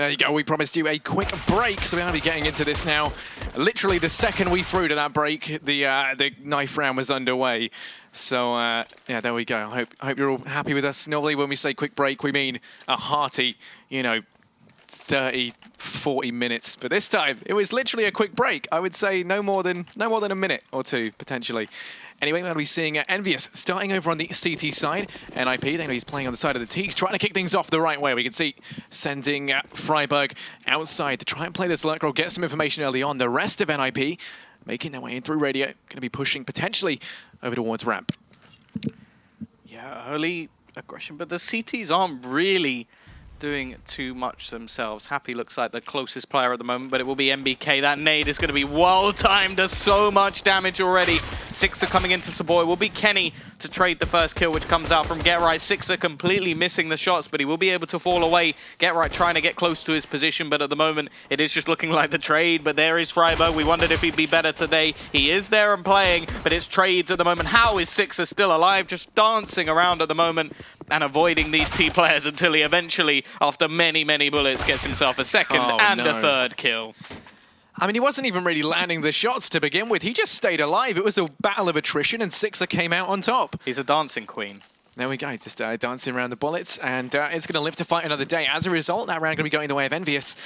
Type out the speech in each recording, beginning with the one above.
There you go, we promised you a quick break, so we're going to be getting into this now. Literally the second we threw to that break, the knife round was underway. So, yeah, there we go. I hope you're all happy with us. Normally when we say quick break, we mean a hearty, you know, 30, 40 minutes. But this time, it was literally a quick break. I would say no more than a minute or two, potentially. Anyway, we're going to be seeing EnVyUS starting over on the CT side. NiP, they know he's playing on the side of the T. He's trying to kick things off the right way. We can see sending Friberg outside to try and play this lurk roll, get some information early on. The rest of NiP making their way in through radio, going to be pushing potentially over towards ramp. Yeah, early aggression, but the CTs aren't really doing too much themselves. Happy looks like the closest player at the moment, but it will be NBK. That nade is going to be well timed. Does so much damage already. SIXER coming in to support. It will be Kenny to trade the first kill, which comes out from GetRight. SIXER completely missing the shots, but he will be able to fall away. GetRight trying to get close to his position, but at the moment it is just looking like the trade. But there is Friberg. We wondered if he'd be better today. He is there and playing, but it's trades at the moment. How is SIXER still alive? Just dancing around at the moment and avoiding these T players until he eventually, after many, many bullets, gets himself a second and a third kill. I mean, he wasn't even really landing the shots to begin with. He just stayed alive. It was a battle of attrition, and SIXER came out on top. He's a dancing queen. There we go, just dancing around the bullets, and it's going to live to fight another day. As a result, that round going to be going the way of EnVyUS,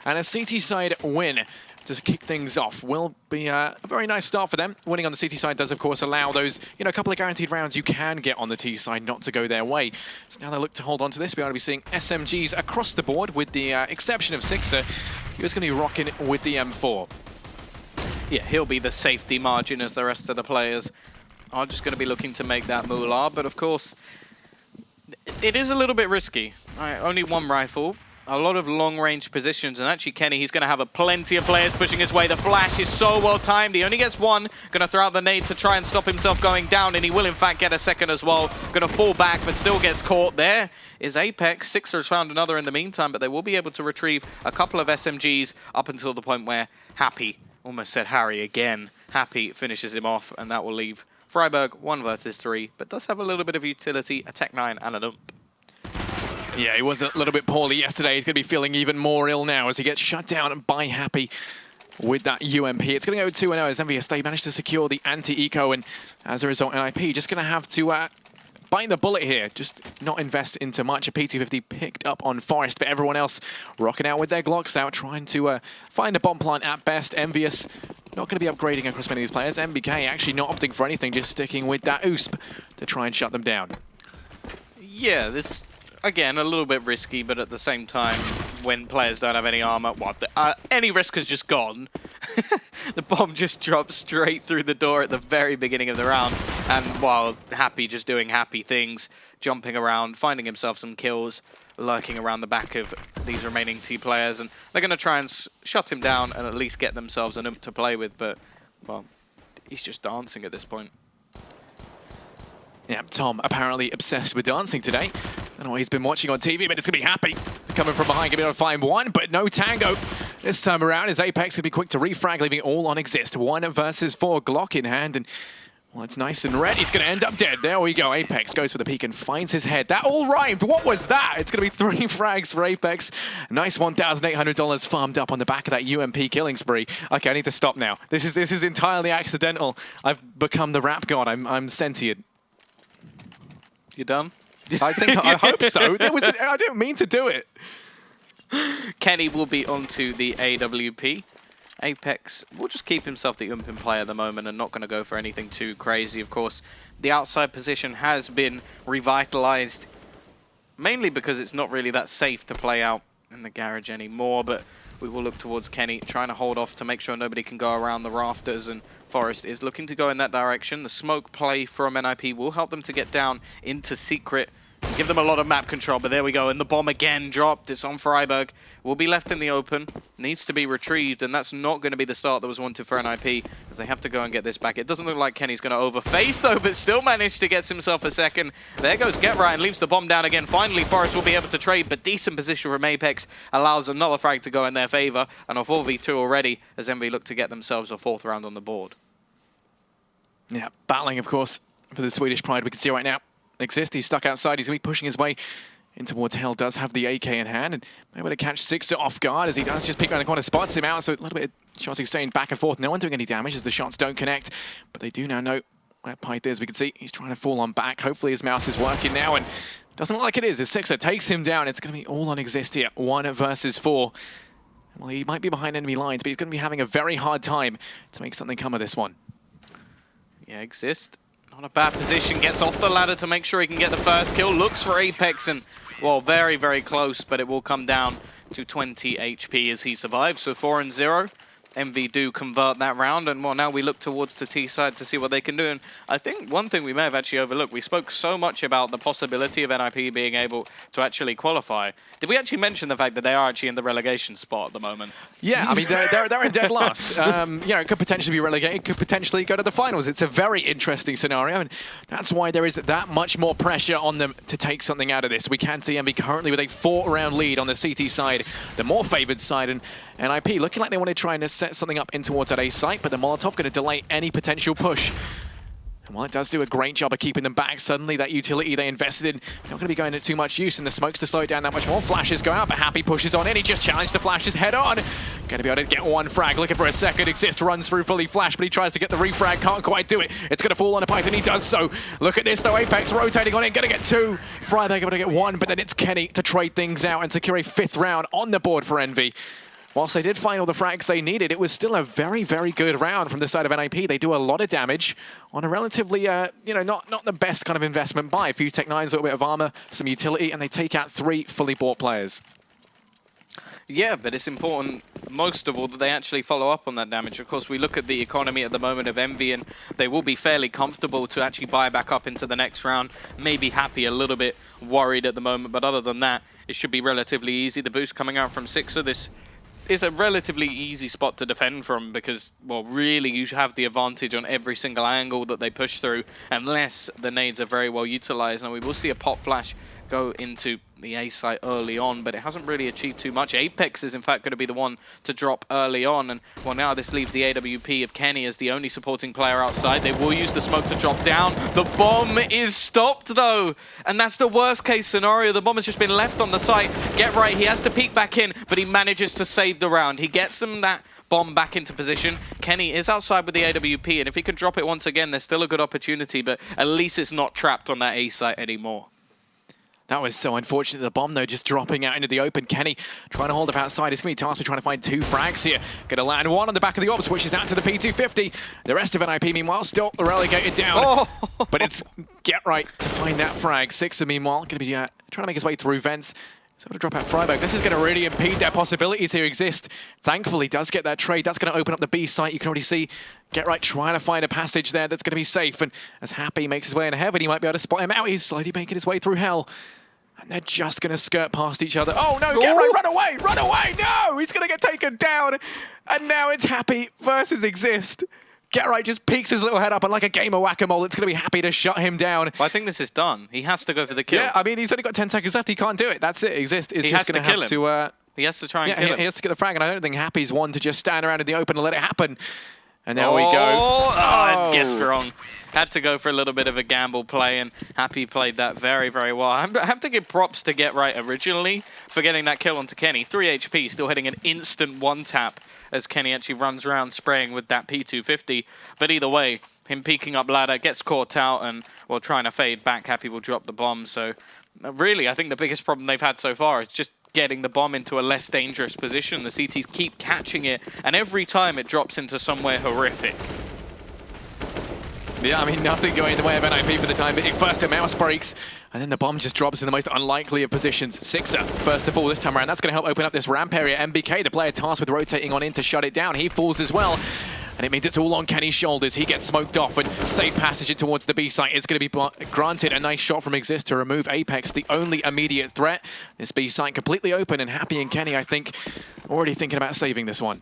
and a CT side win to kick things off will be a very nice start for them. Winning on the CT side does, of course, allow those, you know, a couple of guaranteed rounds you can get on the T side not to go their way. So now they look to hold on to this. We're going to be seeing SMGs across the board, with the exception of SIXER, who's going to be rocking with the M4. Yeah, he'll be the safety margin as the rest of the players are just going to be looking to make that moolah. But of course, it is a little bit risky. Only one rifle, a lot of long-range positions, and actually Kenny, he's going to have plenty of players pushing his way. The flash is so well timed. He only gets one. Going to throw out the nade to try and stop himself going down, and he will in fact get a second as well. Going to fall back, but still gets caught. There is Apex. SIXER has found another in the meantime, but they will be able to retrieve a couple of SMGs up until the point where Happy, almost said Harry again, Happy finishes him off, and that will leave Friberg 1 versus 3, but does have a little bit of utility, a Tech 9 and a dump. Yeah, he was a little bit poorly yesterday. He's going to be feeling even more ill now as he gets shut down by Happy with that UMP. It's going to go 2-0 as EnVyUS, they managed to secure the anti-eco, and as a result, NiP just going to have to bite the bullet here, just not invest into much. A P250 picked up on Forest, but everyone else rocking out with their Glocks out, trying to find a bomb plant at best. EnVyUS not going to be upgrading across many of these players. NBK actually not opting for anything, just sticking with that USP to try and shut them down. Yeah, this, again, a little bit risky, but at the same time, when players don't have any armor, any risk has just gone. The bomb just drops straight through the door at the very beginning of the round, and while Happy just doing Happy things, jumping around, finding himself some kills, lurking around the back of these remaining T players, and they're going to try and shut him down and at least get themselves an ump to play with, but, well, he's just dancing at this point. Yeah, Tom apparently obsessed with dancing today. I don't know what he's been watching on TV, but it's going to be Happy. Coming from behind, going to be able to find one, but no tango. This time around, his Apex going to be quick to refrag, leaving it all on Xizt. 1 versus 4, Glock in hand, and well, it's nice and red. He's going to end up dead. There we go. Apex goes for the peek and finds his head. That all rhymed. What was that? It's going to be 3 frags for Apex. Nice $1,800 farmed up on the back of that UMP killing spree. Okay, I need to stop now. This is entirely accidental. I've become the rap god. I'm sentient. You done? I hope so. I didn't mean to do it. Kenny will be onto the AWP. Apex will just keep himself the ump in play at the moment and not going to go for anything too crazy. Of course, the outside position has been revitalized, mainly because it's not really that safe to play out in the garage anymore, but we will look towards Kenny, trying to hold off to make sure nobody can go around the rafters, and Forest is looking to go in that direction. The smoke play from NiP will help them to get down into secret, give them a lot of map control, but there we go, and the bomb again dropped. It's on Friberg. Will be left in the open, needs to be retrieved, and that's not going to be the start that was wanted for NiP, as they have to go and get this back. It doesn't look like Kenny's going to overface, though, but still managed to get himself a second. There goes GetRight and leaves the bomb down again. Finally, Forest will be able to trade, but decent position from Apex allows another frag to go in their favor, and a 4v2 already, as EnVy look to get themselves a 4th round on the board. Yeah, battling, of course, for the Swedish pride we can see right now. Xizt, he's stuck outside. He's going to be pushing his way in towards Hell, does have the AK in hand, and able to catch SIXER off guard as he does just peek around the corner, spots him out, so a little bit of shots exchanged back and forth. No one doing any damage as the shots don't connect, but they do now know where pyth is. We can see he's trying to fall on back. Hopefully his mouse is working now, and doesn't look like it is as SIXER takes him down. It's going to be all on Xizt here, 1 versus 4. Well, he might be behind enemy lines, but he's going to be having a very hard time to make something come of this one. Yeah, Xizt, not a bad position, gets off the ladder to make sure he can get the first kill, looks for Apex, and, well, very, very close, but it will come down to 20 HP as he survives. So 4-0. EnVy do convert that round, and well, now we look towards the T side to see what they can do. And I think one thing we may have actually overlooked, we spoke so much about the possibility of NiP being able to actually qualify. Did we actually mention the fact that they are actually in the relegation spot at the moment? Yeah, I mean, they're in dead last. You know, it could potentially be relegated, could potentially go to the finals. It's a very interesting scenario, and that's why there is that much more pressure on them to take something out of this. We can see EnVy currently with a 4-round lead on the CT side, the more favored side, and NiP looking like they want to try and set something up in towards that A site, but the Molotov going to delay any potential push. And while it does do a great job of keeping them back, suddenly that utility they invested in not going to be going into too much use, and the smokes to slow it down that much more. Flashes go out, but Happy pushes on in. He just challenged the flashes head on. Going to be able to get one frag, looking for a second. Xizt runs through fully flash, but he tries to get the refrag, can't quite do it. It's going to fall on a pyth, and he does so. Look at this though, Apex rotating on in, going to get 2. Friberg able to get 1, but then it's Kenny to trade things out and secure a 5th round on the board for EnVy. Whilst they did find all the frags they needed, it was still a very, very good round from the side of NiP. They do a lot of damage on a relatively, you know, not the best kind of investment buy. A few Tech 9s, a little bit of armor, some utility, and they take out 3 fully bought players. Yeah, but it's important, most of all, that they actually follow up on that damage. Of course, we look at the economy at the moment of EnVy, and they will be fairly comfortable to actually buy back up into the next round. Maybe Happy a little bit worried at the moment, but other than that, it should be relatively easy. The boost coming out from SIXER, this is a relatively easy spot to defend from because, well, really you have the advantage on every single angle that they push through unless the nades are very well utilized. Now we will see a pop flash go into the A site early on, but it hasn't really achieved too much. Apex is in fact going to be the one to drop early on, and well, now this leaves the AWP of Kenny as the only supporting player outside. They will use the smoke to drop down. The bomb is stopped though, and that's the worst case scenario. The bomb has just been left on the site. Get right, he has to peek back in, but he manages to save the round. He gets them that bomb back into position. Kenny is outside with the AWP, and if he can drop it once again, there's still a good opportunity, but at least it's not trapped on that A site anymore. That was so unfortunate. The bomb, though, just dropping out into the open. Kenny trying to hold up outside. He's going to be tasked with trying to find 2 frags here. Going to land 1 on the back of the ops, which is out to the P250. The rest of NiP, meanwhile, still relegated down. Oh. But it's get right to find that frag. SIXER, meanwhile, going to be trying to make his way through vents. He's able to drop out Friberg. This is going to really impede their possibilities here. Xizt, thankfully, does get that trade. That's going to open up the B site. You can already see Get Right trying to find a passage there that's going to be safe. And as Happy makes his way into heaven, he might be able to spot him out. He's slowly making his way through hell. And they're just going to skirt past each other. Oh no, Get Right, run away, run away, no! He's going to get taken down. And now it's Happy versus Xizt. Get Right just peeks his little head up, and like a game of whack-a-mole, it's going to be Happy to shut him down. Well, I think this is done. He has to go for the kill. Yeah, I mean, he's only got 10 seconds left. He can't do it. That's it. Xizt is just going to have to... he has to try and kill him. He has to get the frag, and I don't think Happy's one to just stand around in the open and let it happen. And there we go. I guessed wrong. Had to go for a little bit of a gamble play, and Happy played that very, very well. I have to give props to Get Right originally for getting that kill onto Kenny. 3 HP, still hitting an instant one-tap as Kenny actually runs around spraying with that P250. But either way, him peeking up ladder, gets caught out, and, well, trying to fade back. Happy will drop the bomb. So, really, I think the biggest problem they've had so far is just getting the bomb into a less dangerous position. The CTs keep catching it, and every time it drops into somewhere horrific. Yeah, I mean, nothing going in the way of NiP for the time being. First, a mouse breaks, and then the bomb just drops in the most unlikely of positions. SIXER, first of all, this time around. That's going to help open up this ramp area. NBK, the player tasked with rotating on in to shut it down. He falls as well, and it means it's all on Kenny's shoulders. He gets smoked off, and safe passage in towards the B site is going to be granted. A nice shot from Xizt to remove Apex, the only immediate threat. This B site completely open, and Happy and Kenny, I think, already thinking about saving this one.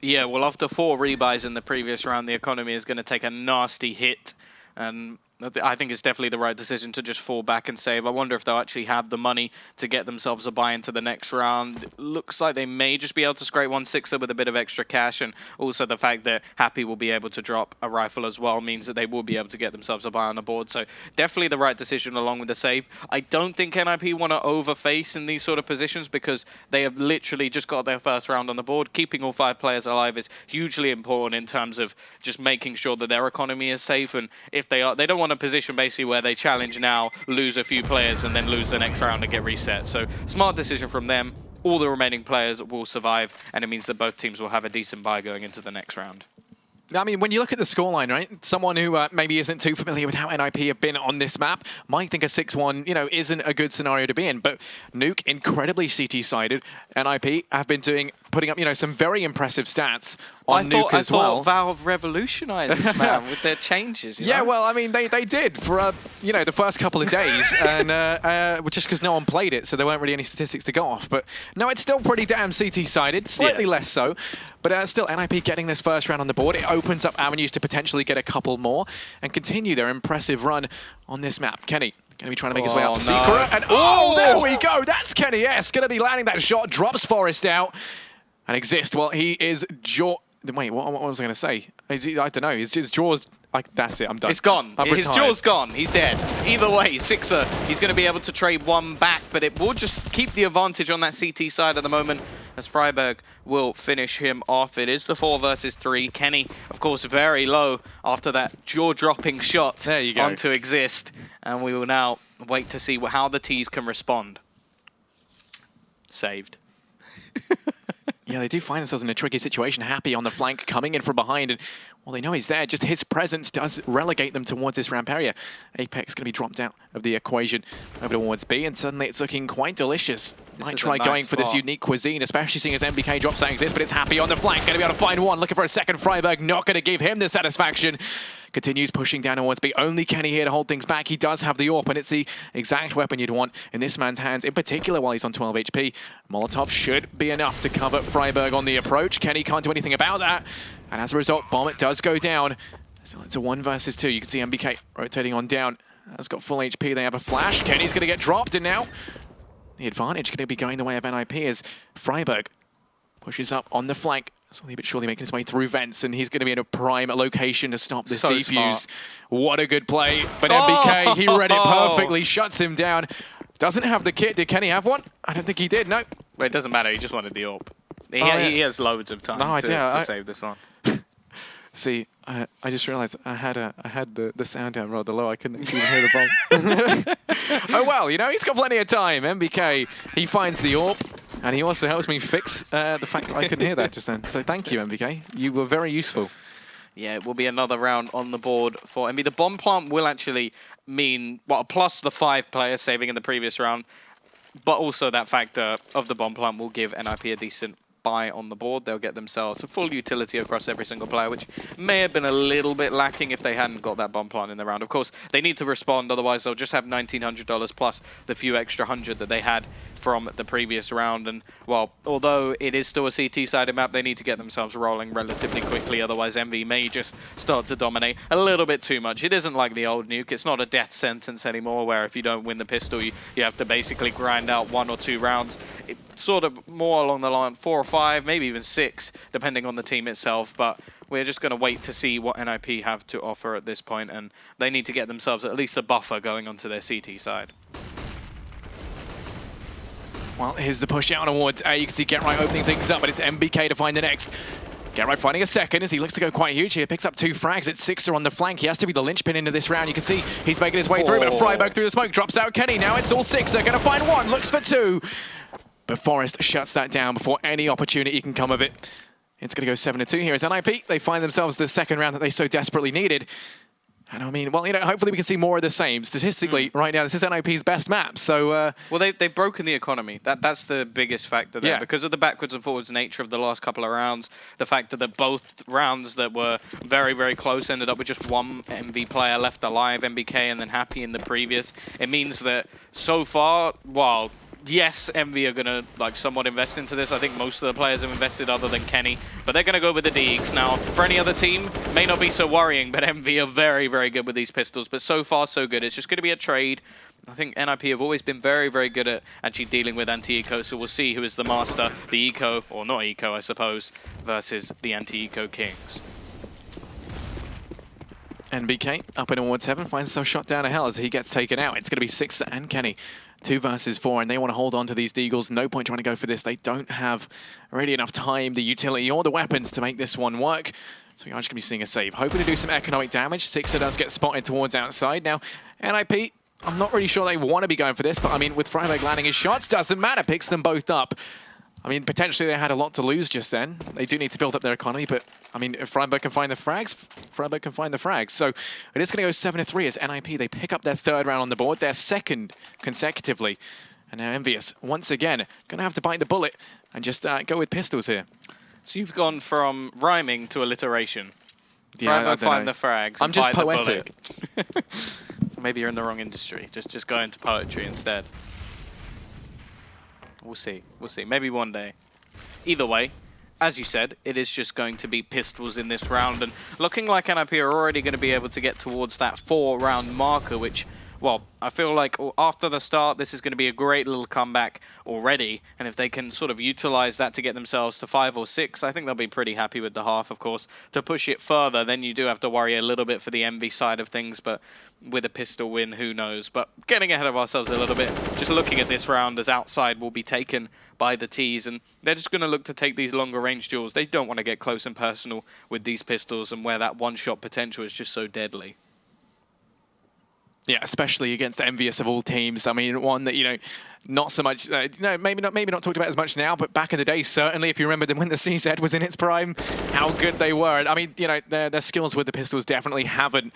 Yeah, well, after 4 rebuys in the previous round, the economy is going to take a nasty hit. And, I think it's definitely the right decision to just fall back and save. I wonder if they'll actually have the money to get themselves a buy into the next round. Looks like they may just be able to scrape one Sixer with a bit of extra cash, and also the fact that Happy will be able to drop a rifle as well means that they will be able to get themselves a buy on the board. So definitely the right decision along with the save. I don't think NiP want to overface in these sort of positions because they have literally just got their first round on the board. Keeping all 5 players alive is hugely important in terms of just making sure that their economy is safe, and if they don't want a position basically where they challenge now, lose a few players, and then lose the next round and get reset. So smart decision from them. All the remaining players will survive, and it means that both teams will have a decent buy going into the next round. I mean, when you look at the scoreline, right, someone who maybe isn't too familiar with how NiP have been on this map might think a 6-1, you know, isn't a good scenario to be in. But Nuke, incredibly CT-sided. NiP have been putting up, you know, some very impressive stats on Nuke as well. I thought Valve revolutionized this, man, with their changes. Yeah, well, I mean, they did for, you know, the first couple of days, and just because no one played it, so there weren't really any statistics to go off. But no, it's still pretty damn CT-sided, slightly less so. But still, NiP getting this first round on the board, it opens up avenues to potentially get a couple more and continue their impressive run on this map. Kenny going to be trying to make his way up. Secret, and there we go. That's Kenny S. Going to be landing that shot, drops Forest out. And Xizt, well, he is Wait, what was I going to say? I don't know. His jaw's... that's it, I'm done. It's gone. His jaw's gone. He's dead. Either way, Sixer, he's going to be able to trade one back, but it will just keep the advantage on that CT side at the moment as Friberg will finish him off. It is the 4 versus 3. Kenny, of course, very low after that jaw-dropping shot onto Xizt. And we will now wait to see how the T's can respond. Saved. Yeah, they do find themselves in a tricky situation. Happy on the flank, coming in from behind, and well, they know he's there. Just his presence does relegate them towards this ramp area. Apex going to be dropped out of the equation over towards B, and suddenly it's looking quite delicious. Might try going for this unique cuisine, especially seeing as NBK drops out Xizt, but it's Happy on the flank. Going to be able to find one. Looking for a second. Friberg not going to give him the satisfaction. Continues pushing down towards B. Only Kenny here to hold things back. He does have the AWP, and it's the exact weapon you'd want in this man's hands, in particular while he's on 12 HP. Molotov should be enough to cover Friberg on the approach. Kenny can't do anything about that. And as a result, Bomb does go down. So it's a 1 versus 2. You can see NBK rotating on down. Has got full HP. They have a flash. Kenny's going to get dropped, and now the advantage going to be going the way of NiP as Friberg pushes up on the flank. Slowly but surely making his way through vents, and he's going to be in a prime location to stop this defuse. Smart. What a good play. But NBK, he read it perfectly, shuts him down. Doesn't have the kit. Did Kenny have one? I don't think he did, no. Well, it doesn't matter, he just wanted the AWP. He has loads of time to save this one. See, I just realized I had the sound down rather low. I couldn't actually hear the bomb. Oh well, you know, he's got plenty of time. NBK, he finds the AWP. And he also helps me fix the fact that I couldn't hear that just then. So thank you, NBK. You were very useful. Yeah, it will be another round on the board for NB. The bomb plant will actually mean, well, plus the 5 players saving in the previous round, but also that factor of the bomb plant will give NiP a decent buy on the board. They'll get themselves a full utility across every single player, which may have been a little bit lacking if they hadn't got that bomb plant in the round. Of course, they need to respond, otherwise they'll just have $1,900 plus the few extra 100 that they had from the previous round. And, well, although it is still a CT-sided map, they need to get themselves rolling relatively quickly, otherwise EnVy may just start to dominate a little bit too much. It isn't like the old Nuke. It's not a death sentence anymore, where if you don't win the pistol, you have to basically grind out 1 or 2 rounds. It's sort of more along the line 4 or 5, maybe even 6, depending on the team itself. But we're just going to wait to see what NiP have to offer at this point, and they need to get themselves at least a buffer going onto their CT side. Well, here's the push out towards A. You can see GetRight opening things up, but it's NBK to find the next. GetRight finding a second as he looks to go quite huge here. Picks up 2 frags. It's Sixer on the flank. He has to be the linchpin into this round. You can see he's making his way through, but Friberg through the smoke drops out Kenny. Now it's all Sixer. Going to find 1. Looks for 2. But Forest shuts that down before any opportunity can come of it. It's going to go 7-2 here as NiP. They find themselves the second round that they so desperately needed. And I mean, well, you know, hopefully we can see more of the same. Statistically, right now, this is NiP's best map, so... Well, they've broken the economy. That's the biggest factor there. Yeah. Because of the backwards and forwards nature of the last couple of rounds, the fact that both rounds that were very, very close ended up with just 1 NV player left alive, NBK, and then Happy in the previous. It means that so far, while yes, EnVy are going to like somewhat invest into this. I think most of the players have invested other than Kenny, but they're going to go with the DX. Now, for any other team, may not be so worrying, but EnVy are very, very good with these pistols. But so far, so good. It's just going to be a trade. I think NiP have always been very, very good at actually dealing with anti-eco, so we'll see who is the master, the eco, or not eco, I suppose, versus the anti-eco kings. NBK up in towards heaven, finds himself shot down to hell as he gets taken out. It's going to be SIXER and Kenny. 2 versus 4, and they want to hold on to these deagles. No point trying to go for this. They don't have really enough time, the utility, or the weapons to make this one work. So we are just going to be seeing a save. Hoping to do some economic damage. SIXER does get spotted towards outside. Now, NiP, I'm not really sure they want to be going for this, but I mean, with Friberg landing his shots, doesn't matter. Picks them both up. I mean, potentially they had a lot to lose just then. They do need to build up their economy, but I mean, if Friberg can find the frags, Friberg can find the frags. So it is going to go 7-3 as NiP, they pick up their 3rd round on the board, their 2nd consecutively. And now EnVyUS, once again, going to have to bite the bullet and just go with pistols here. So you've gone from rhyming to alliteration. Yeah, Friberg find the frags. I'm just poetic. Maybe you're in the wrong industry. Just go into poetry instead. We'll see. We'll see. Maybe one day. Either way, as you said, it is just going to be pistols in this round. And looking like NiP are already going to be able to get towards that 4-round marker, which, well, I feel like after the start, this is going to be a great little comeback already. And if they can sort of utilize that to get themselves to 5 or 6, I think they'll be pretty happy with the half, of course. To push it further, then you do have to worry a little bit for the EnVy side of things, but with a pistol win, who knows? But getting ahead of ourselves a little bit, just looking at this round as outside will be taken by the Ts, and they're just going to look to take these longer range duels. They don't want to get close and personal with these pistols, and where that one-shot potential is just so deadly. Yeah, especially against the EnVyUS of all teams. I mean, one that, you know, not so much, maybe not talked about as much now, but back in the day, certainly, if you remember them when the Xizt was in its prime, how good they were. And I mean, you know, their skills with the pistols definitely haven't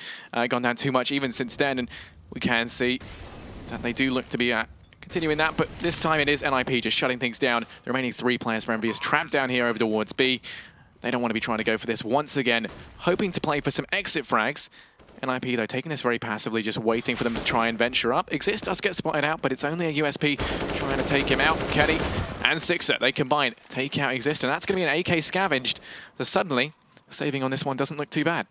gone down too much even since then. And we can see that they do look to be continuing that, but this time it is NiP just shutting things down. The remaining 3 players for EnVyUS trapped down here over towards B. They don't want to be trying to go for this once again, hoping to play for some exit frags. NiP, though, taking this very passively, just waiting for them to try and venture up. Xizt does get spotted out, but it's only a USP trying to take him out. Kenny and SIXER, they combine, take out Xizt, and that's going to be an AK scavenged. So suddenly, saving on this one doesn't look too bad.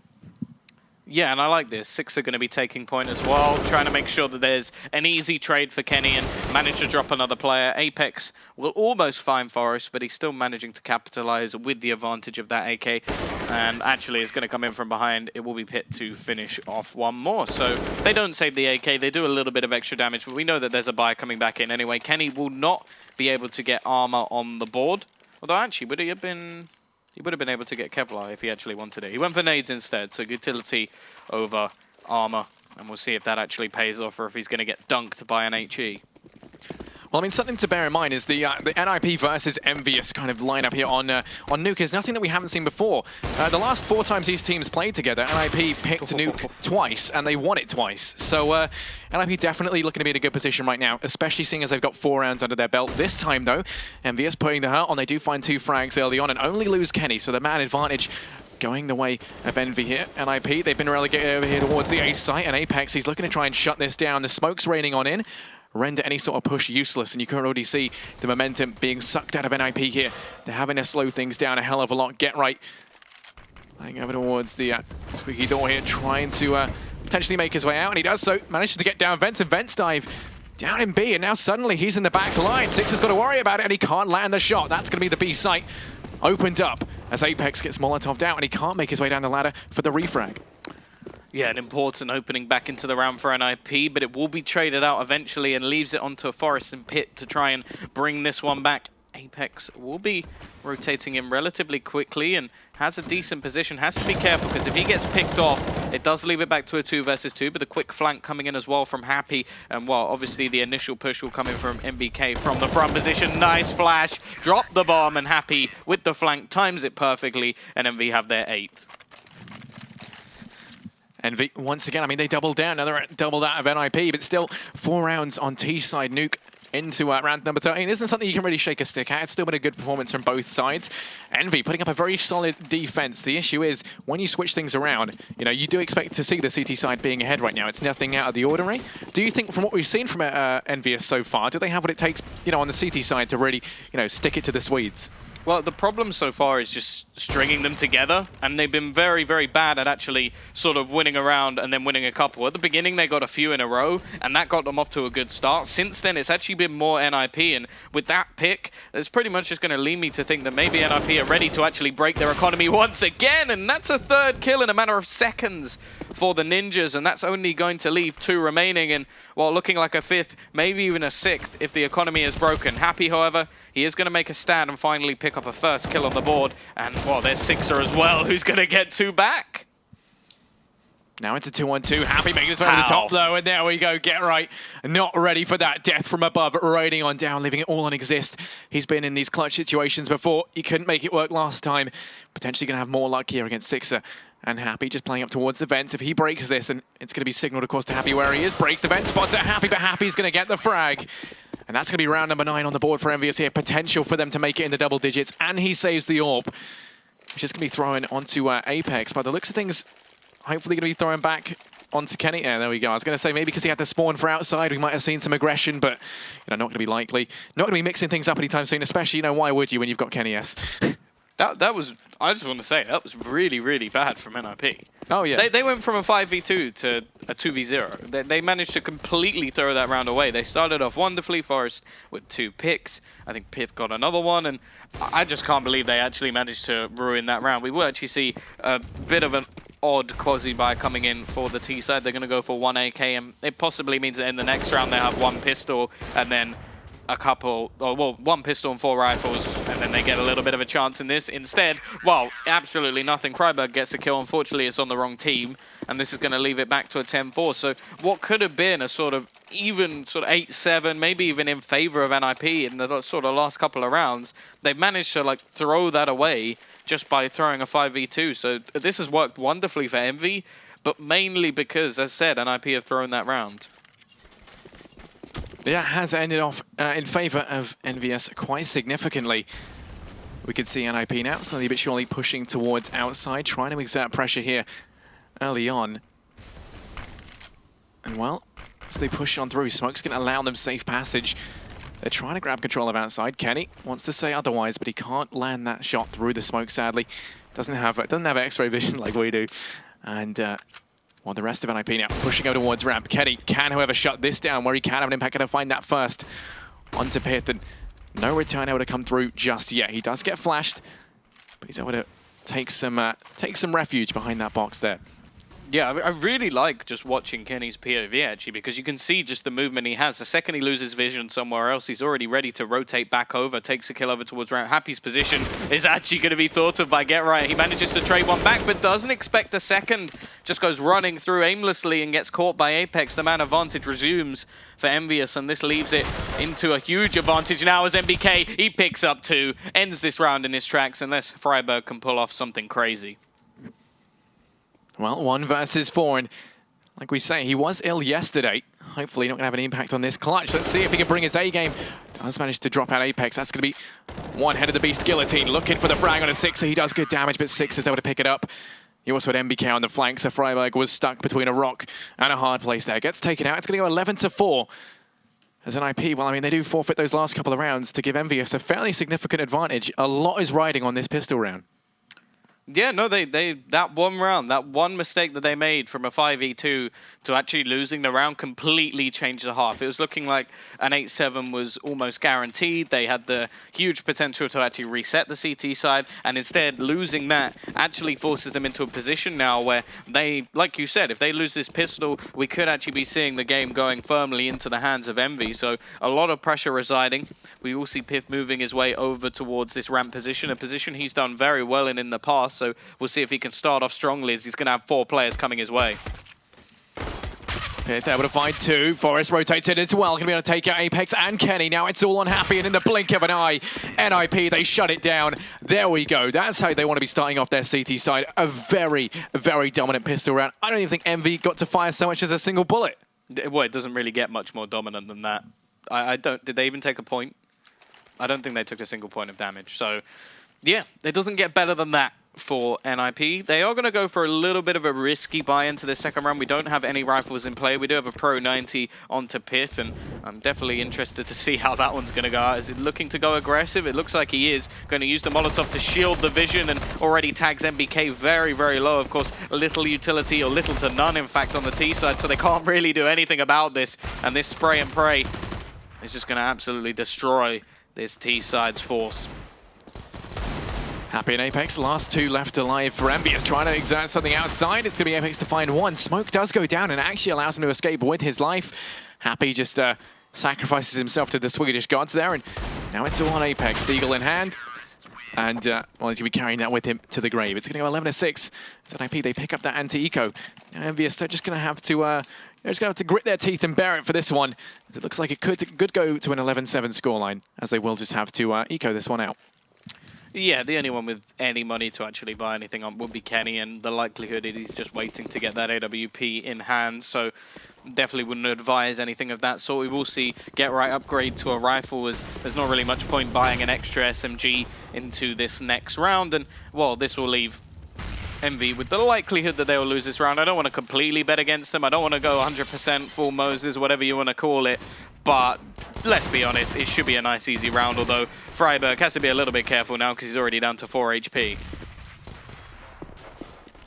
Yeah, and I like this. SIXER going to be taking point as well, trying to make sure that there's an easy trade for Kenny and manage to drop another player. Apex will almost find Forest, but he's still managing to capitalize with the advantage of that AK. And actually, it's going to come in from behind. It will be Pyth to finish off one more. So they don't save the AK. They do a little bit of extra damage, but we know that there's a buy coming back in anyway. Kenny will not be able to get armor on the board. Although actually, would he have been... He would have been able to get Kevlar if he actually wanted it. He went for nades instead, so utility over armor. And we'll see if that actually pays off or if he's going to get dunked by an HE. Well, I mean, something to bear in mind is the NiP versus EnVyUS kind of lineup here on Nuke is nothing that we haven't seen before. The last 4 times these teams played together, NiP picked Nuke twice, and they won it twice. So NiP definitely looking to be in a good position right now, especially seeing as they've got 4 rounds under their belt. This time, though, EnVyUS putting the hurt on. They do find 2 frags early on and only lose Kenny, so the man advantage going the way of EnVy here. NiP, they've been relegated over here towards the A site, and Apex, he's looking to try and shut this down. The smoke's raining on in. Render any sort of push useless, and you can already see the momentum being sucked out of NiP here. They're having to slow things down a hell of a lot. Get right. Playing over towards the squeaky door here, trying to potentially make his way out, and he does so. Manages to get down Vincent. Vents dive down in B, and now suddenly he's in the back line. SIXER's got to worry about it, and he can't land the shot. That's going to be the B site. Opened up as Apex gets Molotov'd out, and he can't make his way down the ladder for the refrag. Yeah, an important opening back into the round for NiP, but it will be traded out eventually and leaves it onto a Forest and Pyth to try and bring this one back. Apex will be rotating him relatively quickly and has a decent position. Has to be careful because if he gets picked off, it does leave it back to a 2 versus 2, but the quick flank coming in as well from Happy. And well, obviously the initial push will come in from NBK from the front position. Nice flash, drop the bomb, and Happy with the flank times it perfectly, and EnVy have their 8th. Envy, once again, I mean, they doubled down. Now they're at double that of NiP, but still 4 rounds on T side. Nuke into round number 13 isn't something you can really shake a stick at. It's still been a good performance from both sides. Envy putting up a very solid defense. The issue is, when you switch things around, you know, you do expect to see the CT side being ahead right now. It's nothing out of the ordinary. Do you think, from what we've seen from EnVyUS so far, do they have what it takes, you know, on the CT side to really, you know, stick it to the Swedes? Well, the problem so far is just stringing them together, and they've been very, very bad at actually sort of winning a round and then winning a couple. At the beginning, they got a few in a row, and that got them off to a good start. Since then, it's actually been more NiP, and with that pick, it's pretty much just going to lead me to think that maybe NiP are ready to actually break their economy once again, and that's a 3rd kill in a matter of seconds for the Ninjas, and that's only going to leave 2 remaining, and while looking like a 5th, maybe even a 6th if the economy is broken. Happy, however, he is going to make a stand and finally pick up a 1st kill on the board, and well, there's SIXER as well, who's going to get 2 back. Now it's a 2-on-2. Happy making his way to the top, though, and there we go. Get right. Not ready for that death from above. Raining on down, leaving it all on Xizt. He's been in these clutch situations before. He couldn't make it work last time. Potentially going to have more luck here against SIXER. And Happy just playing up towards the vents. If he breaks this, then it's going to be signaled, of course, to Happy where he is. Breaks the vent, spots at Happy, but Happy's going to get the frag. And that's going to be round number 9 on the board for EnVyUS here. Potential for them to make it in the double digits. And he saves the AWP, which is going to be thrown onto Apex. By the looks of things, hopefully going to be thrown back onto Kenny. Yeah, there we go. I was going to say maybe because he had the spawn for outside, we might have seen some aggression, but you know, not going to be likely. Not going to be mixing things up anytime soon, especially, you know, why would you when you've got Kenny S? That was, I just want to say, that was really, really bad from NiP. Oh, yeah. They went from a 5v2 to a 2v0. They managed to completely throw that round away. They started off wonderfully, Forest with 2 picks. I think pyth got another one, and I just can't believe they actually managed to ruin that round. We will actually see a bit of an odd quasi-buy coming in for the T side. They're going to go for 1 AK, and it possibly means that in the next round they have 1 pistol, and then a couple, or well, 1 pistol and 4 rifles, and then they get a little bit of a chance in this. Instead, well, absolutely nothing. Friberg gets a kill. Unfortunately, it's on the wrong team, and this is going to leave it back to a 10-4. So what could have been a sort of even sort of 8-7, maybe even in favor of NiP in the sort of last couple of rounds, they've managed to like throw that away just by throwing a 5v2. So this has worked wonderfully for Envy, but mainly because, as said, NiP have thrown that round. Yeah, has ended off in favor of EnVyUS quite significantly. We could see NiP now slowly but surely pushing towards outside, trying to exert pressure here early on. And well, as they push on through, smoke's going to allow them safe passage. They're trying to grab control of outside. Kenny wants to say otherwise, but he can't land that shot through the smoke, sadly. Doesn't have X-ray vision like we do. And well, the rest of NiP now pushing over towards ramp. Kenny can, however, shut this down where he can have an impact. Going to find that first onto pyth, and no return able to come through just yet. He does get flashed, but he's able to take some refuge behind that box there. Yeah, I really like just watching Kenny's POV, actually, because you can see just the movement he has. The second he loses vision somewhere else, he's already ready to rotate back over, takes a kill over towards ramp. Happy's position is actually going to be thought of by Get Right. He manages to trade 1 back, but doesn't expect a second. Just goes running through aimlessly and gets caught by Apex. The man advantage resumes for EnVyUS, and this leaves it into a huge advantage now as NBK, he picks up 2, ends this round in his tracks, unless Friberg can pull off something crazy. Well, 1 versus 4, and like we say, he was ill yesterday. Hopefully not going to have an impact on this clutch. Let's see if he can bring his A game. Does manage to drop out Apex. That's going to be 1 head of the beast guillotine. Looking for the frag on a SIXER. He does good damage, but SIXER's able to pick it up. He also had NBK on the flank, so Friberg was stuck between a rock and a hard place there. Gets taken out. It's going to go 11-4. As NiP, well, I mean, they do forfeit those last couple of rounds to give EnVyUS a fairly significant advantage. A lot is riding on this pistol round. Yeah, no, that 1 round, that 1 mistake that they made from a 5v2 to actually losing the round completely changed the half. It was looking like an 8-7 was almost guaranteed. They had the huge potential to actually reset the CT side, and instead losing that actually forces them into a position now where they, like you said, if they lose this pistol, we could actually be seeing the game going firmly into the hands of Envy. So a lot of pressure residing. We will see pyth moving his way over towards this ramp position, a position he's done very well in the past. So we'll see if he can start off strongly, as he's going to have 4 players coming his way. pyth able to find two. Forest rotates in as well. Going to be able to take out Apex and Kenny. Now it's all on Happy, and in the blink of an eye, NiP, they shut it down. There we go. That's how they want to be starting off their CT side. A very, very dominant pistol round. I don't even think EnVy got to fire so much as a single bullet. Well, it doesn't really get much more dominant than that. I don't. Did they even take a point? I don't think they took a single point of damage. So, yeah, it doesn't get better than that for NiP. They are going to go for a little bit of a risky buy into the second round. We don't have any rifles in play. We do have a Pro 90 onto pyth, and I'm definitely interested to see how that one's going to go. Is it looking to go aggressive? It looks like he is going to use the Molotov to shield the vision, and already tags NBK very, very low. Of course, little utility, or little to none, in fact, on the T side, so they can't really do anything about this. And this spray and pray is just going to absolutely destroy this T side's force. Happy and Apex, last two left alive for EnVyUS, trying to exert something outside. It's going to be Apex to find one. Smoke does go down and actually allows him to escape with his life. Happy just sacrifices himself to the Swedish gods there, and now it's all on Apex. The Eagle in hand, and well, he's going to be carrying that with him to the grave. It's going to go 11-6. So NiP, they pick up that anti-eco. Now EnVyUS, they're just going to have to they're just going to have to grit their teeth and bear it for this one. It looks like it could go to an 11-7 scoreline, as they will just have to eco this one out. Yeah, the only one with any money to actually buy anything on would be Kenny, and the likelihood is he's just waiting to get that AWP in hand, so definitely wouldn't advise anything of that sort. We will see Get Right upgrade to a rifle, as there's not really much point buying an extra SMG into this next round, and, well, this will leave EnVy with the likelihood that they will lose this round. I don't want to completely bet against them. I don't want to go 100% full Moses, whatever you want to call it, but let's be honest, it should be a nice, easy round, although Friberg has to be a little bit careful now because he's already down to 4 HP.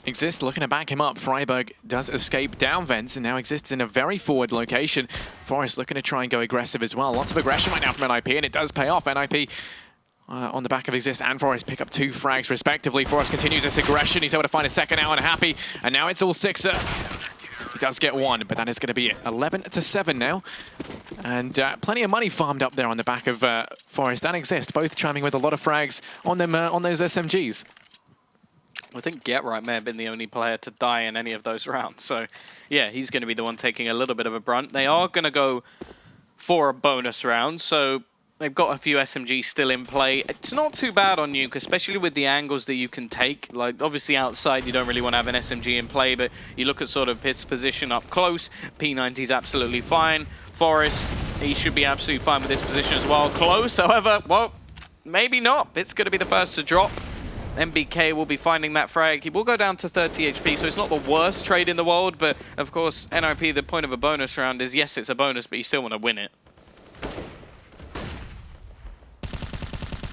Xizt looking to back him up. Friberg does escape down vents, and now Xizt's in a very forward location. Forest looking to try and go aggressive as well. Lots of aggression right now from NiP, and it does pay off. NiP on the back of Xizt and Forest pick up 2 frags respectively. Forest continues this aggression. He's able to find a second now and Happy, and now it's all SIXER. He does get one, but that is going to be it. 11-7 now. And plenty of money farmed up there on the back of Forest and Xizt, both chiming with a lot of frags on them on those SMGs. I think Get Right may have been the only player to die in any of those rounds. So, yeah, he's going to be the one taking a little bit of a brunt. They are going to go for a bonus round, so they've got a few SMGs still in play. It's not too bad on Nuke, especially with the angles that you can take. Like, obviously outside you don't really want to have an SMG in play, but you look at sort of his position up close. P90's absolutely fine. Forest, he should be absolutely fine with this position as well. Close, however, well, maybe not. It's going to be the first to drop. NBK will be finding that frag. He will go down to 30 HP, so it's not the worst trade in the world, but of course, NiP, the point of a bonus round is, yes, it's a bonus, but you still want to win it.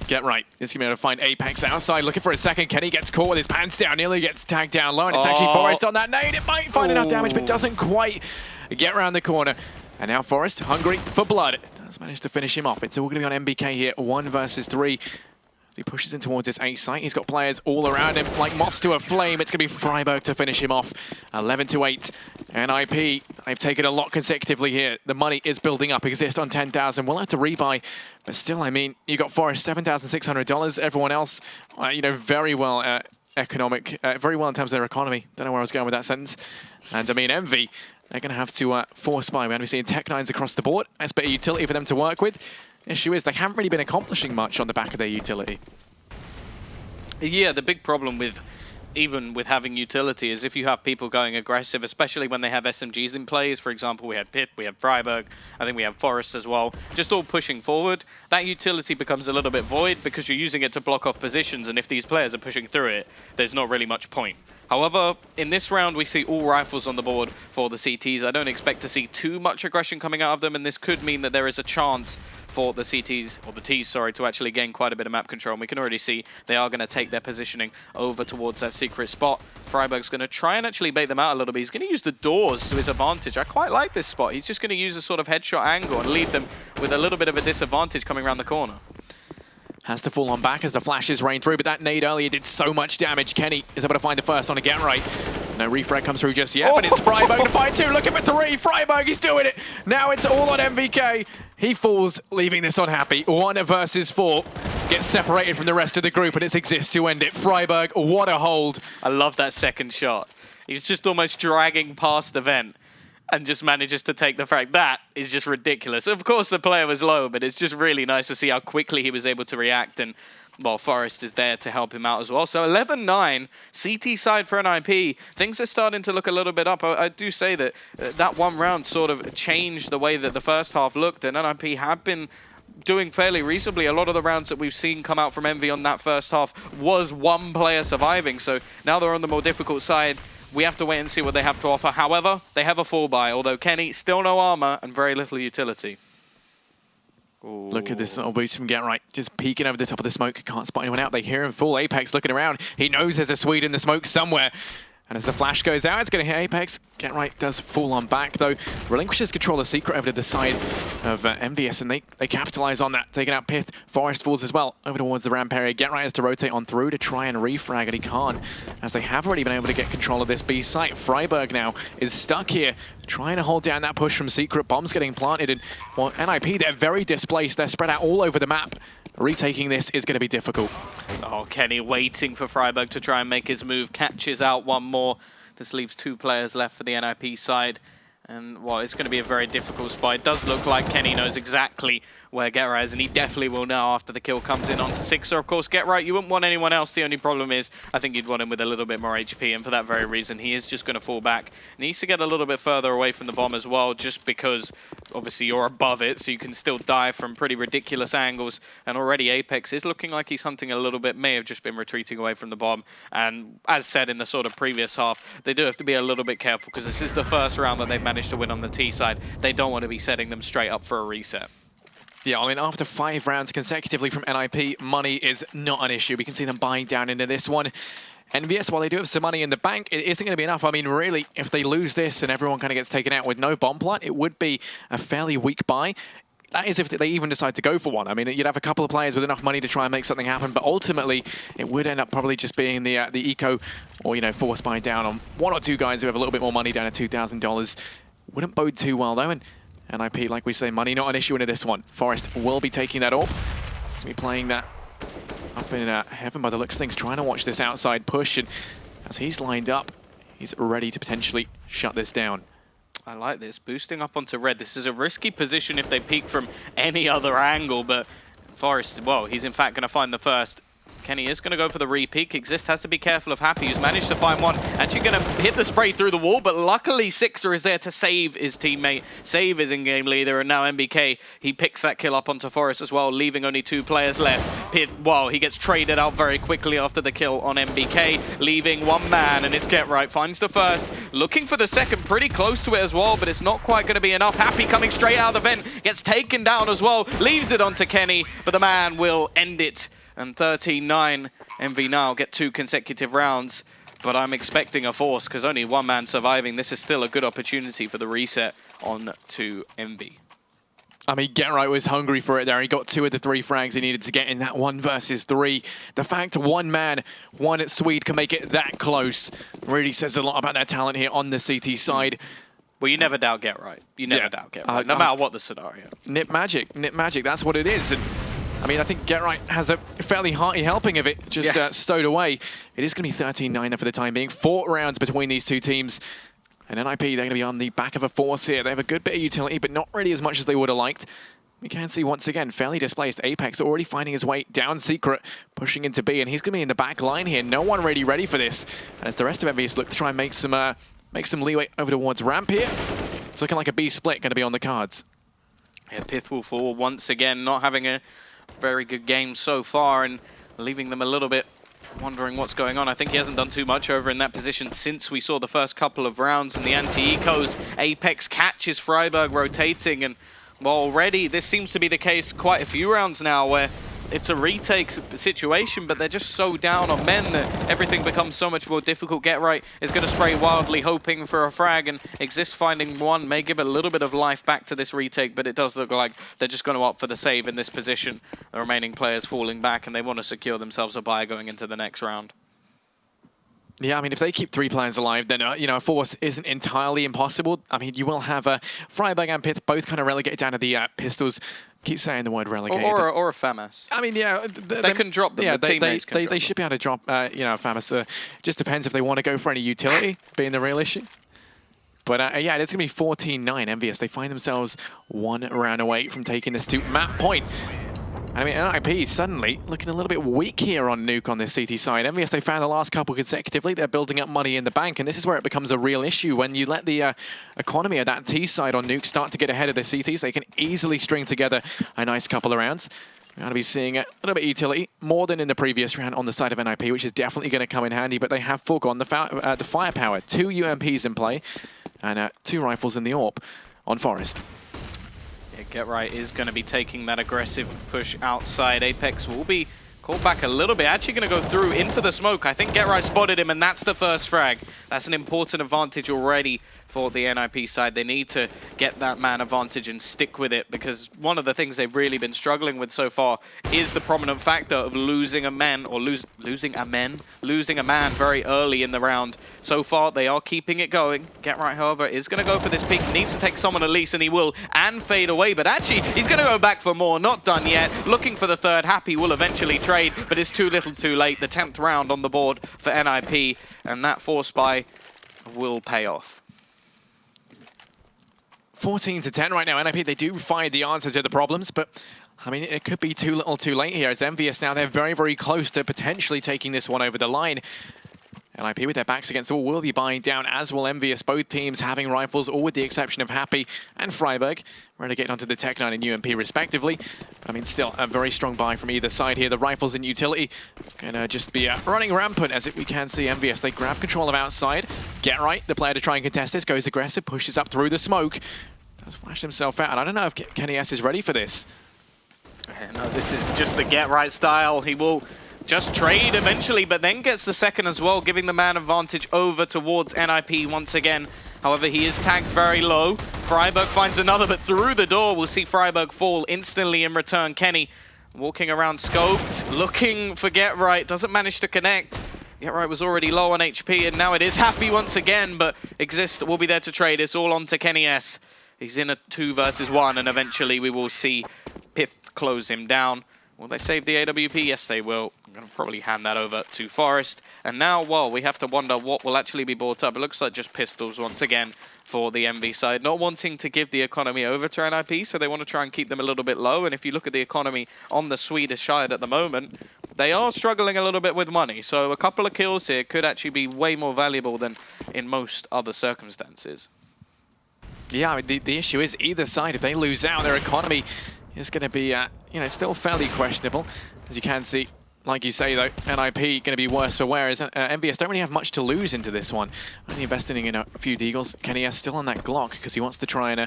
Get Right. He's going to be able to find Apex outside, looking for a second. Kenny gets caught with his pants down, nearly gets tagged down low, and it's actually Forest on that nade. It might find enough damage, but doesn't quite get around the corner. And now Forest, hungry for blood, does manage to finish him off. It's all going to be on NBK here, 1 versus 3. He pushes in towards this A site. He's got players all around him, like moths to a flame. It's going to be Friberg to finish him off. 11-8. NiP, they've taken a lot consecutively here. The money is building up. Xizt on 10,000. We'll have to rebuy. But still, I mean, you got Forest, $7,600. Everyone else, you know, very well economic, very well in terms of their economy. Don't know where I was going with that sentence. And I mean, EnVy, they're going to have to force buy. We're going to be seeing Tech 9s across the board. That's a bit of utility for them to work with. Issue is they haven't really been accomplishing much on the back of their utility. Yeah, the big problem with even with having utility is if you have people going aggressive, especially when they have SMGs in play. For example, we had pyth, we have Friberg, I think we have Forest as well, just all pushing forward. That utility becomes a little bit void because you're using it to block off positions, and if these players are pushing through it, there's not really much point. However, in this round, we see all rifles on the board for the CTs. I don't expect to see too much aggression coming out of them, and this could mean that there is a chance for the CTs, or the Ts, sorry, to actually gain quite a bit of map control. And we can already see they are going to take their positioning over towards that secret spot. Friberg's going to try and actually bait them out a little bit. He's going to use the doors to his advantage. I quite like this spot. He's just going to use a sort of headshot angle and leave them with a little bit of a disadvantage coming around the corner. Has to fall on back as the flashes rain through, but that nade earlier did so much damage. Kenny is able to find the first on a Get Right. No refrag comes through just yet, but it's Friberg to find 2. Looking for 3. Friberg, he's doing it. Now it's all on NBK. He falls, leaving this unhappy. 1 versus 4. Gets separated from the rest of the group, and it's Xizt to end it. Friberg, what a hold. I love that second shot. He's just almost dragging past the vent. and just manages to take the frag. That is just ridiculous. Of course, the player was low, but it's just really nice to see how quickly he was able to react. And, well, Forest is there to help him out as well. So 11-9, CT side for NiP. Things are starting to look a little bit up. I do say that that one round sort of changed the way that the first half looked, and NiP have been doing fairly reasonably. A lot of the rounds that we've seen come out from EnVy on that first half was one player surviving. So now they're on the more difficult side. We have to wait and see what they have to offer. However, they have a full buy, although Kenny, still no armor and very little utility. Ooh. Look at this little boost from GetRight, just peeking over the top of the smoke. Can't spot anyone out. They hear him full. Apex looking around. He knows there's a Swede in the smoke somewhere. And as the flash goes out, it's going to hit Apex. GetRight does fall on back, though. Relinquishes control of Secret over to the side of EnVyUS, and they capitalize on that, taking out pyth. Forest falls as well over towards the ramp area. GetRight has to rotate on through to try and refrag, and he can't, as they have already been able to get control of this B site. Friberg now is stuck here, trying to hold down that push from Secret. Bombs getting planted, and well, NiP, they're very displaced. They're spread out all over the map. Retaking this is going to be difficult. Oh, Kenny waiting for Friberg to try and make his move. Catches out one more. This leaves 2 players left for the NiP side. And, well, it's going to be a very difficult spot. It does look like Kenny knows exactly where GetRight is, and he definitely will now after the kill comes in onto SIXER. Of course, GetRight, you wouldn't want anyone else. The only problem is I think you'd want him with a little bit more HP, and for that very reason, he is just going to fall back. Needs to get a little bit further away from the bomb as well, just because, obviously, you're above it, so you can still die from pretty ridiculous angles. And already Apex is looking like he's hunting a little bit, may have just been retreating away from the bomb. And as said in the sort of previous half, they do have to be a little bit careful, because this is the first round that they've managed to win on the T side. They don't want to be setting them straight up for a reset. Yeah, I mean, after 5 rounds consecutively from NiP, money is not an issue. We can see them buying down into this one. EnVyUS, while they do have some money in the bank, it isn't going to be enough. I mean, really, if they lose this and everyone kind of gets taken out with no bomb plant, it would be a fairly weak buy. That is if they even decide to go for one. I mean, you'd have a couple of players with enough money to try and make something happen, but ultimately, it would end up probably just being the eco, or, you know, force buy down on 1 or 2 guys who have a little bit more money down at $2,000. Wouldn't bode too well, though, and NiP, like we say, money not an issue into this one. Forest will be taking that off. He's going to be playing that up in heaven by the looks of things, trying to watch this outside push, and as he's lined up, he's ready to potentially shut this down. I like this. Boosting up onto red. This is a risky position if they peek from any other angle, but Forest, well, he's in fact going to find the first. Kenny is going to go for the re-peek. Xizt has to be careful of Happy, who's managed to find one. Actually going to hit the spray through the wall, but luckily SIXER is there to save his teammate, save his in-game leader, and now NBK, he picks that kill up onto Forest as well, leaving only 2 players left. Well, he gets traded out very quickly after the kill on NBK, leaving 1 man, and it's GetRight finds the first, looking for the second, pretty close to it as well, but it's not quite going to be enough. Happy coming straight out of the vent, gets taken down as well, leaves it onto Kenny, but the man will end it. And 13-9, EnVy now get 2 consecutive rounds, but I'm expecting a force because only 1 man surviving. This is still a good opportunity for the reset on to EnVy. I mean, GetRight was hungry for it there. He got 2 of the 3 frags he needed to get in that 1 versus 3. The fact 1 man, 1 Swede can make it that close really says a lot about their talent here on the CT side. Well, you never doubt GetRight. You never doubt GetRight, no matter what the scenario. NiP magic, that's what it is. And I mean, I think GetRight has a fairly hearty helping of it, just stowed away. It is going to be 13-9 for the time being. 4 rounds between these 2 teams. And NiP, they're going to be on the back of a force here. They have a good bit of utility, but not really as much as they would have liked. We can see once again, fairly displaced. Apex already finding his way down Secret, pushing into B, and he's going to be in the back line here. No one really ready for this. And as the rest of EnVyUS look to try and make some leeway over towards ramp here, it's looking like a B split going to be on the cards. Yeah, pyth will fall once again, not having a very good game so far and leaving them a little bit wondering what's going on. I think he hasn't done too much over in that position since we saw the first couple of rounds and the anti-ecos. Apex catches Friberg rotating, and well, already this seems to be the case quite a few rounds now where it's a retake situation, but they're just so down on men that everything becomes so much more difficult. GetRight is going to spray wildly, hoping for a frag, and Xizt finding 1 may give a little bit of life back to this retake, but it does look like they're just going to opt for the save in this position. The remaining players falling back, and they want to secure themselves a bye going into the next round. Yeah, I mean, if they keep 3 players alive, then, you know, a force isn't entirely impossible. I mean, you will have Friberg and pyth both kind of relegated down to the pistols. Keep saying the word relegated. Or a FAMAS. I mean, yeah. They can drop them. Yeah, the teammates can drop they should be able to drop, you know, a FAMAS. Just depends if they want to go for any utility, being the real issue. But yeah, it's going to be 14-9 EnVyUS. They find themselves one round away from taking this to map point. I mean, NiP suddenly looking a little bit weak here on Nuke on this CT side. EnVyUS, they found the last couple consecutively. They're building up money in the bank, and this is where it becomes a real issue. When you let the economy of that T side on Nuke start to get ahead of the CTs, they can easily string together a nice couple of rounds. We're going to be seeing a little bit of utility, more than in the previous round on the side of NiP, which is definitely going to come in handy, but they have foregone the firepower. 2 UMPs in play, and 2 rifles in the AWP on Forest. Get Right is going to be taking that aggressive push outside. Apex will be called back a little bit. Actually going to go through into the smoke. I think Get Right spotted him, and that's the first frag. That's an important advantage already for the NiP side. They need to get that man advantage and stick with it, because one of the things they've really been struggling with so far is the prominent factor of losing a man, or losing a man very early in the round. So far, they are keeping it going. Get Right, however, is going to go for this peek. Needs to take someone at least, and he will, and fade away. But actually, he's going to go back for more. Not done yet. Looking for the third. Happy will eventually trade, but it's too little too late. The 10th round on the board for NiP, and that force buy will pay off. 14-10 right now. NiP, they do find the answer to the problems, but I mean, it could be too little too late here. As EnVyUS now, they're very, very close to potentially taking this one over the line. NiP with their backs against the wall will be buying down, as will EnVyUS. Both teams having rifles, all with the exception of Happy and Friberg, ready to get onto the Tech-9 and UMP respectively. But, I mean, still a very strong buy from either side here. The rifles and utility gonna just be running rampant, as we can see EnVyUS. They grab control of outside. Get Right, the player to try and contest this, goes aggressive, pushes up through the smoke. Does flash himself out, and I don't know if Kenny S is ready for this. No, this is just the Get Right style. He will just trade eventually, but then gets the second as well, giving the man advantage over towards NiP once again. However, he is tagged very low. Friberg finds another, but through the door, we'll see Friberg fall instantly in return. Kenny walking around scoped, looking for Get Right, doesn't manage to connect. Get Right was already low on HP, and now it is Happy once again, but Xizt will be there to trade. It's all on to Kenny S. He's in a 2 versus 1, and eventually we will see pyth close him down. Will they save the AWP? Yes, they will. I'm going to probably hand that over to Forest. And now, well, we have to wonder what will actually be brought up. It looks like just pistols once again for the EnVy side. Not wanting to give the economy over to NiP, so they want to try and keep them a little bit low. And if you look at the economy on the Swedish side at the moment, they are struggling a little bit with money. So a couple of kills here could actually be way more valuable than in most other circumstances. Yeah, I mean, the issue is either side, if they lose out, their economy is going to be, you know, still fairly questionable. As you can see, like you say, though, NiP going to be worse for wear. EnVyUS don't really have much to lose into this one. Only investing in a few deagles. Kenny S still on that Glock because he wants to try and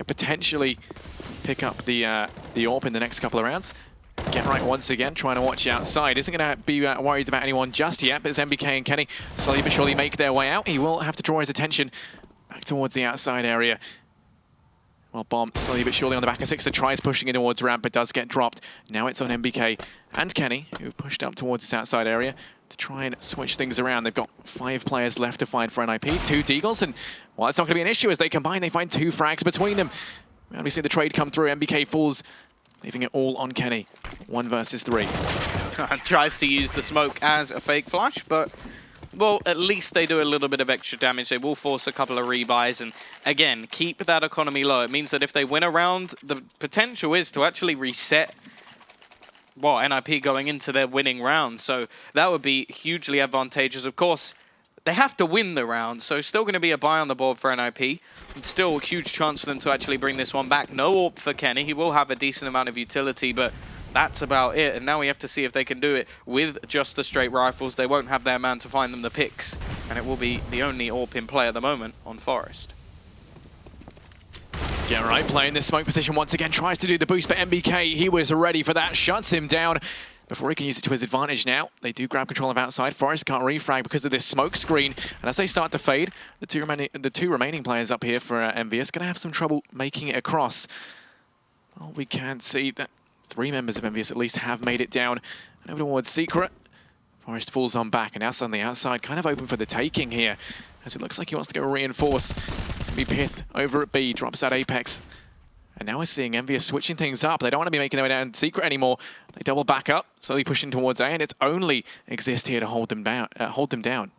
potentially pick up the AWP in the next couple of rounds. Get Right once again, trying to watch outside. Isn't going to be worried about anyone just yet, but as NBK and Kenny slowly but surely make their way out, he will have to draw his attention back towards the outside area. Well, Bomb slowly but surely on the back of SIXER tries pushing it towards ramp, but does get dropped. Now it's on NBK and Kenny, who pushed up towards this outside area to try and switch things around. They've got 5 players left to find for NiP, 2 deagles, and well, it's not going to be an issue as they combine. They find 2 frags between them. We see the trade come through. NBK falls, leaving it all on Kenny. 1 versus 3. Tries to use the smoke as a fake flash, but well, at least they do a little bit of extra damage. They will force a couple of rebuys, and again, keep that economy low. It means that if they win a round, the potential is to actually reset, well, NiP going into their winning round. So that would be hugely advantageous. Of course, they have to win the round, so still going to be a buy on the board for NiP. It's still a huge chance for them to actually bring this one back. No AWP for Kenny. He will have a decent amount of utility, but that's about it. And now we have to see if they can do it with just the straight rifles. They won't have their man to find them the picks, and it will be the only AWP in play at the moment on Forest. Get Right playing this smoke position once again, tries to do the boost, but NBK, he was ready for that, shuts him down before he can use it to his advantage now. They do grab control of outside. Forest can't refrag because of this smoke screen. And as they start to fade, the two remaining players up here for EnVyUS going to have some trouble making it across. Well, we can see that 3 members of EnVyUS at least have made it down and over towards Secret. Forest falls on back, and now suddenly outside kind of open for the taking here, as it looks like he wants to go reinforce. It's going to be pyth over at B, drops out Apex. And now we're seeing EnVyUS switching things up. They don't want to be making their way down Secret anymore. They double back up, slowly pushing towards A, and it's only Xizt here to hold them down.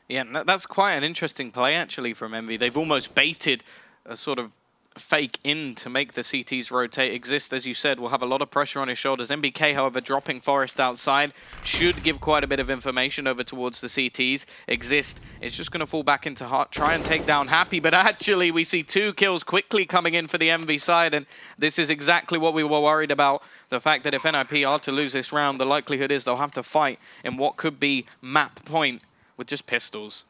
Yeah, and that's quite an interesting play, actually, from Envy. They've almost baited a sort of fake in to make the CTs rotate. Xizt, as you said, will have a lot of pressure on his shoulders. NBK, however, dropping Forest outside should give quite a bit of information over towards the CTs. Xizt is just going to fall back into Heart, try and take down Happy, but actually we see 2 kills quickly coming in for the Envy side, and this is exactly what we were worried about. The fact that if NiP are to lose this round, the likelihood is they'll have to fight in what could be map point with just pistols.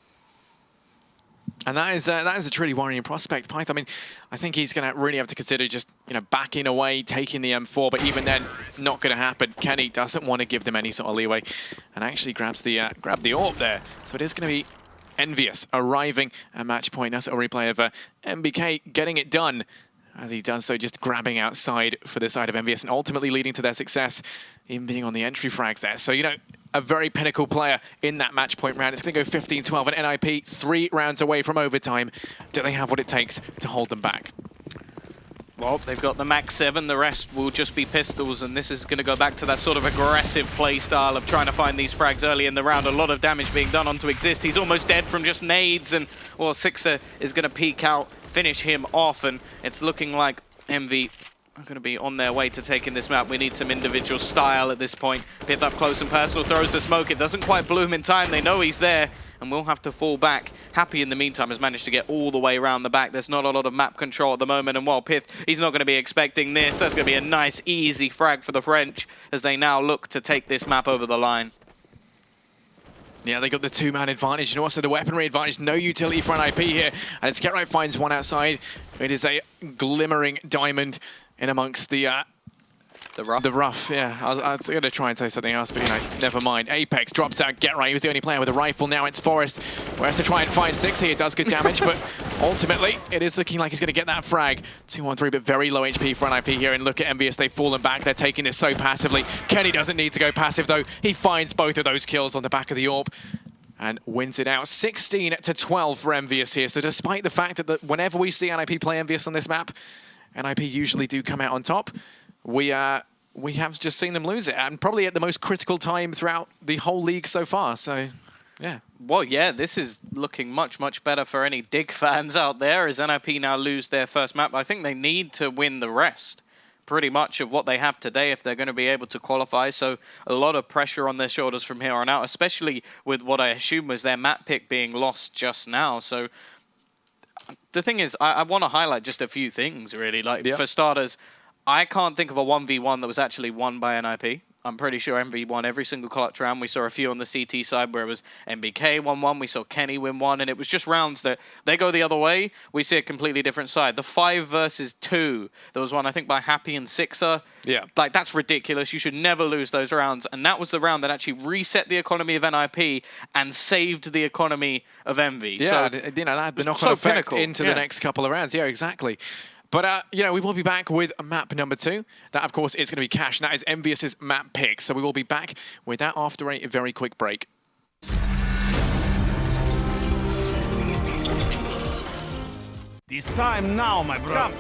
And that is a truly worrying prospect, pyth. I mean, I think he's going to really have to consider just, backing away, taking the M4, but even then, not going to happen. Kenny doesn't want to give them any sort of leeway, and actually grabs the AWP there. So it is going to be EnVyUS arriving at match point. That's a replay of NBK getting it done, as he does so, just grabbing outside for the side of EnVyUS, and ultimately leading to their success, even being on the entry frags there. So, a very pinnacle player in that match point round. It's going to go 15-12, and NiP 3 rounds away from overtime. Do they have what it takes to hold them back? Well, they've got the Max 7, the rest will just be pistols, and this is going to go back to that sort of aggressive play style of trying to find these frags early in the round. A lot of damage being done onto Xizt. He's almost dead from just nades, and well, SIXER is going to peek out, finish him off, and it's looking like Envy are going to be on their way to taking this map. We need some individual style at this point. pyth up close and personal, throws the smoke. It doesn't quite bloom in time. They know he's there, and we'll have to fall back. Happy, in the meantime, has managed to get all the way around the back. There's not a lot of map control at the moment, and while pyth, he's not going to be expecting this. That's going to be a nice, easy frag for the French as they now look to take this map over the line. Yeah, they got the 2-man advantage, and also the weaponry advantage. No utility for NiP here, and it's GetRight finds one outside. It is a glimmering diamond in amongst the rough. The rough, yeah. I was going to try and say something else, but never mind. Apex drops out GetRight. He was the only player with a rifle. Now it's Forest, who has to try and find SIXER. It does good damage, but ultimately it is looking like he's going to get that frag. 2-1-3, but very low HP for NiP here. And look at EnVyUS, they've fallen back. They're taking this so passively. Kenny doesn't need to go passive, though. He finds both of those kills on the back of the AWP and wins it out. 16-12 for EnVyUS here. So despite the fact that whenever we see NiP play EnVyUS on this map, NiP usually do come out on top, we have just seen them lose it, and probably at the most critical time throughout the whole league so far. So, yeah. Well, yeah, this is looking much, much better for any Dig fans out there as NiP now lose their first map. I think they need to win the rest, pretty much, of what they have today if they're going to be able to qualify. So a lot of pressure on their shoulders from here on out, especially with what I assume was their map pick being lost just now. So the thing is, I want to highlight just a few things, really. Like, for starters, I can't think of a 1v1 that was actually won by NiP. I'm pretty sure Envy won every single clutch round. We saw a few on the CT side where it was NBK won one, we saw Kenny win one, and it was just rounds that they go the other way, we see a completely different side. The 5 versus 2, there was one, I think, by Happy and SIXER. Yeah. Like, that's ridiculous. You should never lose those rounds. And that was the round that actually reset the economy of NiP and saved the economy of Envy. Yeah, so, that had the knock-on effect into the next couple of rounds. Yeah, exactly. But, we will be back with map number 2. That, of course, is going to be Cash. And that is EnVyUS's map pick. So we will be back with that after a very quick break. This time now, my bro. Come.